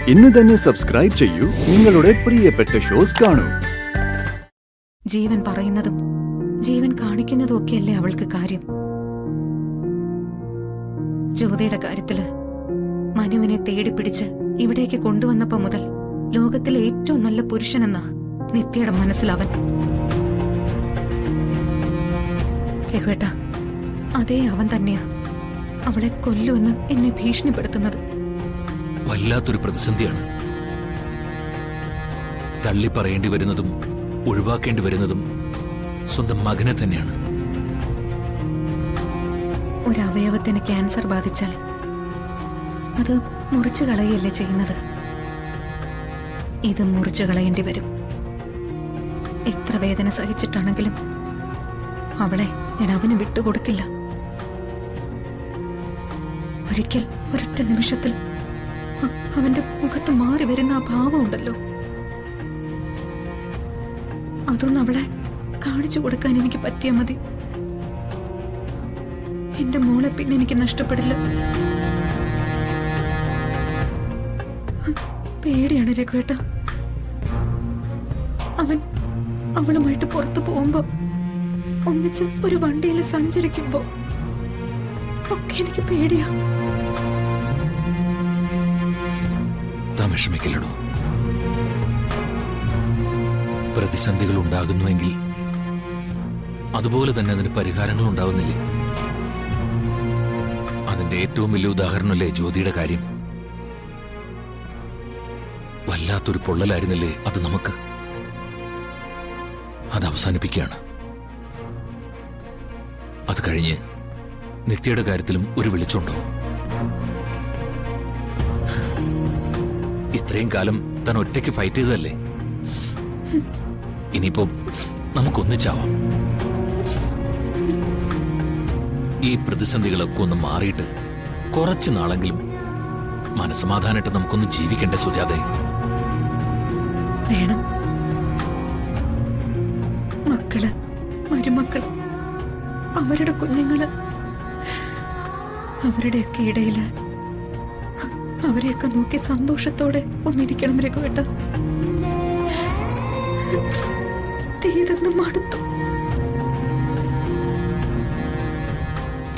ഇന്ന് തന്നെ സബ്സ്ക്രൈബ് ചെയ്യൂ, നിങ്ങളുടെ പ്രിയപ്പെട്ട ഷോസ് കാണൂ. ജീവൻ പറയുന്നതും ജീവൻ കാണിക്കുന്നതും ഒക്കെയല്ലേ അവൾക്ക് കാര്യം. ജ്യോതിയുടെ കാര്യത്തില് മനുവിനെ തേടി പിടിച്ച് ഇവിടേക്ക് കൊണ്ടുവന്നപ്പോ മുതൽ ലോകത്തിലെ ഏറ്റവും നല്ല പുരുഷനെന്നാ നിത്യയുടെ മനസ്സിലവൻ. രഘുവേട്ട, അതേ അവൻ തന്നെയാ അവളെ കൊല്ലുമെന്ന് എന്നെ ഭീഷണിപ്പെടുത്തുന്നത്. വല്ലാത്തൊരു പ്രതിസന്ധിയാണ്. തള്ളി പറയേണ്ടി വരുന്നതും ഒഴിവാക്കേണ്ടി വരുന്നതും സ്വന്തം മകനെ തന്നെയാണ്. ഒരവയവത്തിന് ക്യാൻസർ ബാധിച്ചാൽ അത് മുറിച്ചു കളയല്ലേ ചെയ്യുന്നത്. ഇത് മുറിച്ചു കളയേണ്ടി വരും. എത്ര വേദന സഹിച്ചിട്ടാണെങ്കിലും അവളെ ഞാൻ അവന് വിട്ടുകൊടുക്കില്ല. ഒരിക്കൽ ഒരൊറ്റ നിമിഷത്തിൽ അവന്റെ മുഖത്ത് മാറി വരുന്ന ആ ഭാവമുണ്ടല്ലോ, അതൊന്നും അവളെ കാണിച്ചു കൊടുക്കാൻ എനിക്ക് പറ്റിയാ മതി. എന്റെ മോളെ പിന്നെ എനിക്ക് നഷ്ടപ്പെടില്ല. പേടിയാണ് രഘുവേട്ട. അവളുമായിട്ട് പുറത്തു പോകുമ്പോ, ഒന്നിച്ച് ഒരു വണ്ടിയിൽ സഞ്ചരിക്കുമ്പോ ഒക്കെ എനിക്ക് പേടിയാ. വിഷമിക്കില്ലടോ. പ്രതിസന്ധികൾ ഉണ്ടാകുന്നുവെങ്കിൽ അതുപോലെ തന്നെ അതിന് പരിഹാരങ്ങൾ ഉണ്ടാവുന്നില്ലേ? അതിന്റെ ഏറ്റവും വലിയ ഉദാഹരണമല്ലേ ജ്യോതിയുടെ കാര്യം. വല്ലാത്തൊരു പൊള്ളലായിരുന്നില്ലേ അത് നമുക്ക്. അത് അവസാനിപ്പിക്കുകയാണ്. അത് കഴിഞ്ഞ് നിത്യയുടെ കാര്യത്തിലും ഒരു വെളിച്ചമുണ്ടോ? ഇത്രയും കാലം താൻ ഒറ്റയ്ക്ക് ഫൈറ്റ് ചെയ്തതല്ലേ, ഇനിയിപ്പോ നമുക്കൊന്നിച്ചാവാം. ഈ പ്രതിസന്ധികളൊക്കെ ഒന്ന് മാറിയിട്ട് കുറച്ചു നാളെങ്കിലും മനസ്സമാധാനായിട്ട് നമുക്കൊന്ന് ജീവിക്കണ്ടേ സുജാതെ? വേണം. മക്കള്, മരുമക്കള്, അവരുടെ കുഞ്ഞുങ്ങള്, അവരുടെയൊക്കെ ഇടയില് അവരെയൊക്കെ നോക്കി സന്തോഷത്തോടെ ഒന്നിരിക്കണം രഘുവേട്ട. തീരെന്ന് മടുത്തു.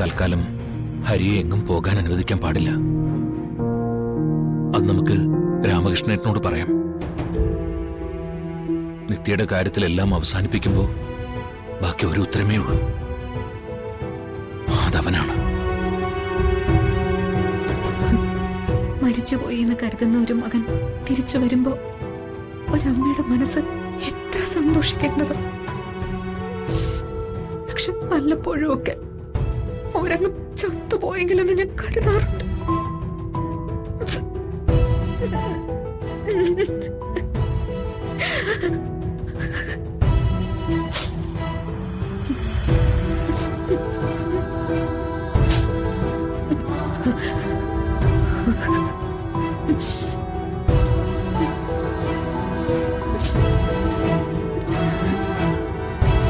തൽക്കാലം ഹരിയെ എങ്ങും പോകാൻ അനുവദിക്കാൻ പാടില്ല. അത് നമുക്ക് രാമകൃഷ്ണേട്ടനോട് പറയാം. നിത്യയുടെ കാര്യത്തിലെല്ലാം അവസാനിപ്പിക്കുമ്പോ ബാക്കി ഒരു ഉത്തരമേ ഉള്ളൂ, അതവനാണ്. മരിച്ചുപോയി എന്ന് കരുതുന്ന ഒരു മകൻ തിരിച്ചു വരുമ്പോ ഒരമ്മയുടെ മനസ്സ് എത്ര സന്തോഷിക്കേണ്ടത്. പക്ഷെ വല്ലപ്പോഴും ഒക്കെ ഒരങ്ങ് ചത്തുപോയെങ്കിലെന്ന് ഞാൻ കരുതാറുണ്ട്.